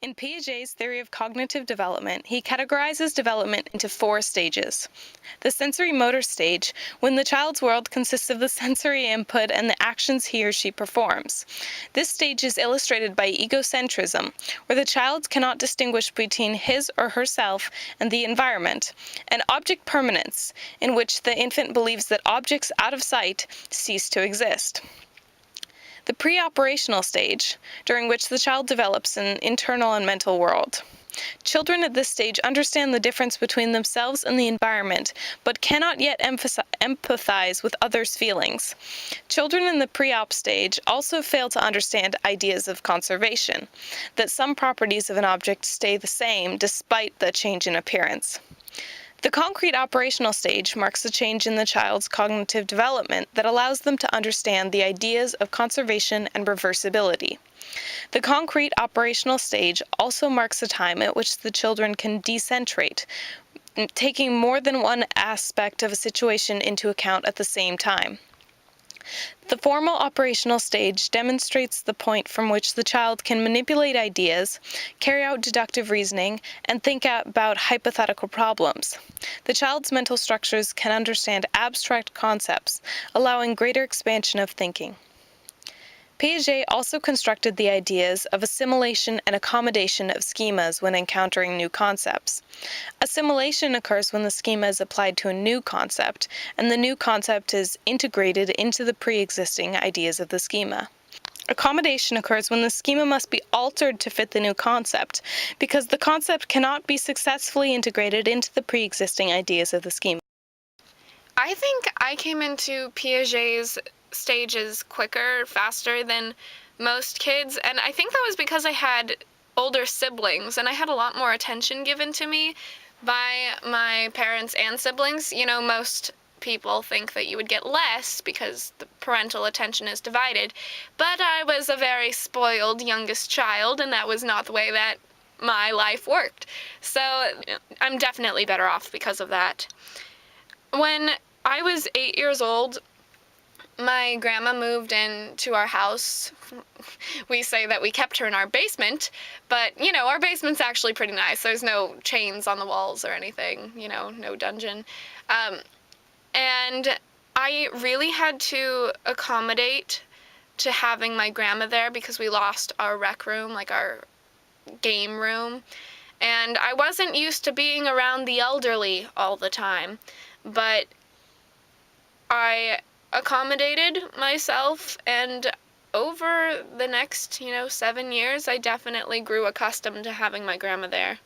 In Piaget's theory of cognitive development, he categorizes development into 4 stages. The sensory motor stage, when the child's world consists of the sensory input and the actions he or she performs. This stage is illustrated by egocentrism, where the child cannot distinguish between his or herself and the environment, and object permanence, in which the infant believes that objects out of sight cease to exist. The pre-operational stage, during which the child develops an internal and mental world. Children at this stage understand the difference between themselves and the environment, but cannot yet empathize with others' feelings. Children in the pre-op stage also fail to understand ideas of conservation, that some properties of an object stay the same despite the change in appearance. The concrete operational stage marks a change in the child's cognitive development that allows them to understand the ideas of conservation and reversibility. The concrete operational stage also marks a time at which the children can decentrate, taking more than one aspect of a situation into account at the same time. The formal operational stage demonstrates the point from which the child can manipulate ideas, carry out deductive reasoning, and think about hypothetical problems. The child's mental structures can understand abstract concepts, allowing greater expansion of thinking. Piaget also constructed the ideas of assimilation and accommodation of schemas when encountering new concepts. Assimilation occurs when the schema is applied to a new concept, and the new concept is integrated into the pre-existing ideas of the schema. Accommodation occurs when the schema must be altered to fit the new concept, because the concept cannot be successfully integrated into the pre-existing ideas of the schema. I think I came into Piaget's stages quicker, faster than most kids, and I think that was because I had older siblings and I had a lot more attention given to me by my parents and siblings. You know, most people think that you would get less because the parental attention is divided, but I was a very spoiled youngest child, and that was not the way that my life worked. So I'm definitely better off because of that. When I was 8 years old, my grandma moved into our house. We say that we kept her in our basement, but, you know, our basement's actually pretty nice. There's no chains on the walls or anything, you know, no dungeon. And I really had to accommodate to having my grandma there because we lost our rec room, like our game room. And I wasn't used to being around the elderly all the time, but I accommodated myself, and over the next, 7 years, I definitely grew accustomed to having my grandma there.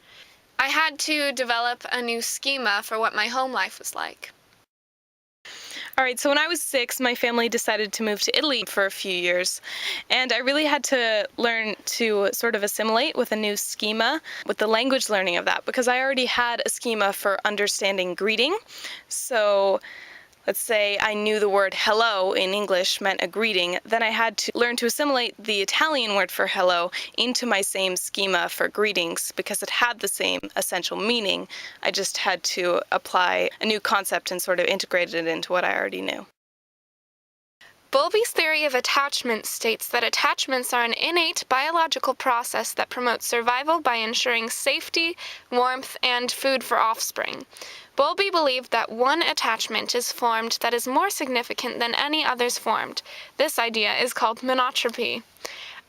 I had to develop a new schema for what my home life was like. All right, so when I was 6, my family decided to move to Italy for a few years, and I really had to learn to sort of assimilate with a new schema, with the language learning of that, because I already had a schema for understanding greeting. So let's say I knew the word hello in English meant a greeting, then I had to learn to assimilate the Italian word for hello into my same schema for greetings because it had the same essential meaning. I just had to apply a new concept and sort of integrate it into what I already knew. Bowlby's theory of attachment states that attachments are an innate biological process that promotes survival by ensuring safety, warmth, and food for offspring. Bowlby believed that one attachment is formed that is more significant than any others formed. This idea is called monotropy.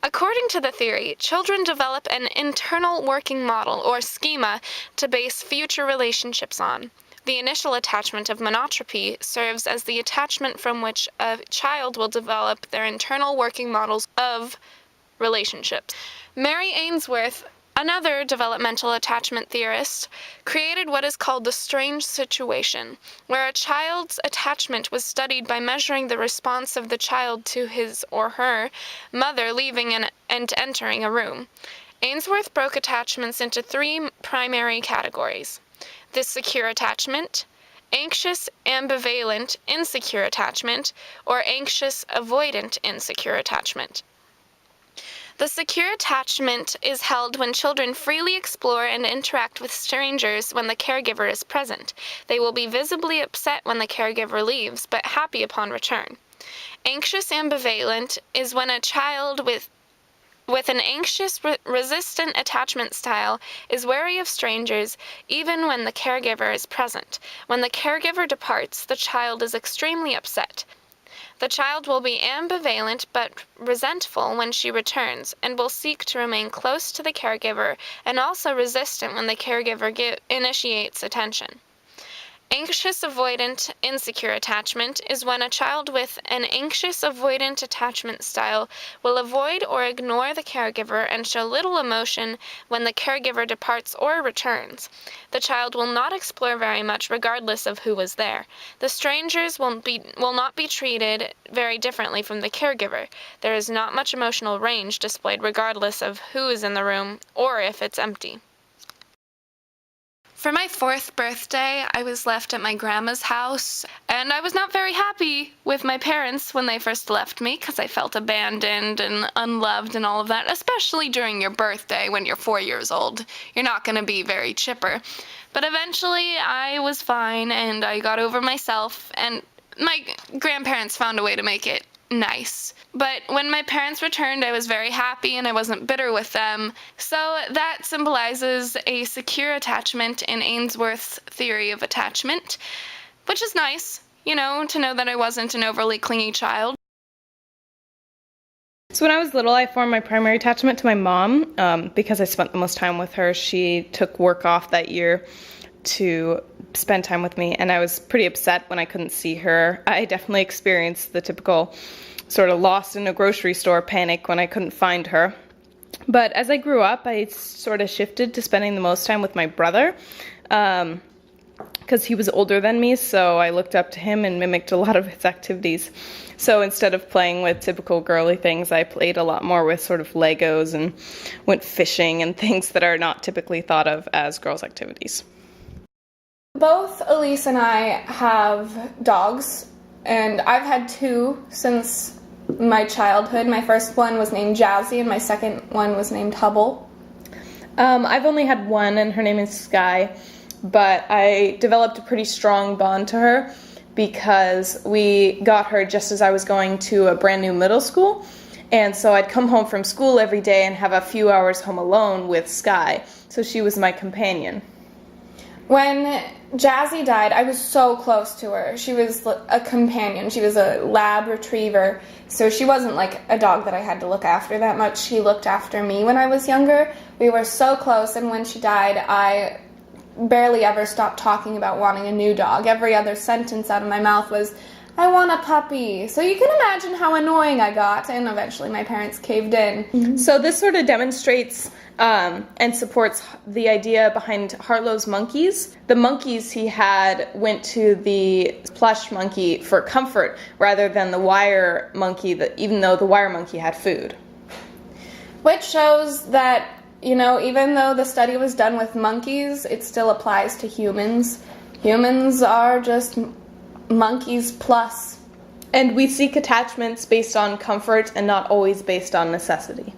According to the theory, children develop an internal working model or schema to base future relationships on. The initial attachment of monotropy serves as the attachment from which a child will develop their internal working models of relationships. Mary Ainsworth, another developmental attachment theorist, created what is called the strange situation, where a child's attachment was studied by measuring the response of the child to his or her mother leaving and entering a room. Ainsworth broke attachments into 3 primary categories: the secure attachment, anxious ambivalent insecure attachment, or anxious avoidant insecure attachment. The secure attachment is held when children freely explore and interact with strangers when the caregiver is present. They will be visibly upset when the caregiver leaves, but happy upon return. Anxious ambivalent is when a child with with an anxious, resistant attachment style is wary of strangers even when the caregiver is present. When the caregiver departs, the child is extremely upset. The child will be ambivalent but resentful when she returns, and will seek to remain close to the caregiver and also resistant when the caregiver initiates attention. Anxious avoidant insecure attachment is when a child with an anxious avoidant attachment style will avoid or ignore the caregiver and show little emotion when the caregiver departs or returns. The child will not explore very much regardless of who was there. The strangers will not be treated very differently from the caregiver. There is not much emotional range displayed regardless of who is in the room or if it's empty. For my 4th birthday, I was left at my grandma's house, and I was not very happy with my parents when they first left me because I felt abandoned and unloved and all of that, especially during your birthday when you're 4 years old. You're not going to be very chipper. But eventually, I was fine, and I got over myself, and my grandparents found a way to make it nice. But when my parents returned, I was very happy and I wasn't bitter with them. So that symbolizes a secure attachment in Ainsworth's theory of attachment, which is nice, to know that I wasn't an overly clingy child. So when I was little, I formed my primary attachment to my mom because I spent the most time with her. She took work off that year to spend time with me, and I was pretty upset when I couldn't see her. I definitely experienced the typical sort of lost in a grocery store panic when I couldn't find her. But as I grew up, I sort of shifted to spending the most time with my brother because he was older than me, so I looked up to him and mimicked a lot of his activities. So instead of playing with typical girly things, I played a lot more with sort of Legos and went fishing and things that are not typically thought of as girls' activities. Both Elise and I have dogs, and I've had 2 since my childhood. My first one was named Jazzy, and my second one was named Hubble. I've only had one, and her name is Sky, but I developed a pretty strong bond to her because we got her just as I was going to a brand new middle school, and so I'd come home from school every day and have a few hours home alone with Sky, so she was my companion. When Jazzy died, I was so close to her. She was a companion. She was a lab retriever, so she wasn't like a dog that I had to look after that much. She looked after me when I was younger. We were so close, and when she died, I barely ever stopped talking about wanting a new dog. Every other sentence out of my mouth was, I want a puppy. So you can imagine how annoying I got, and eventually my parents caved in. Mm-hmm. So this sort of demonstrates and supports the idea behind Harlow's monkeys. The monkeys he had went to the plush monkey for comfort rather than the wire monkey, even though the wire monkey had food. Which shows that, even though the study was done with monkeys, it still applies to humans. Humans are just monkeys plus. And we seek attachments based on comfort and not always based on necessity.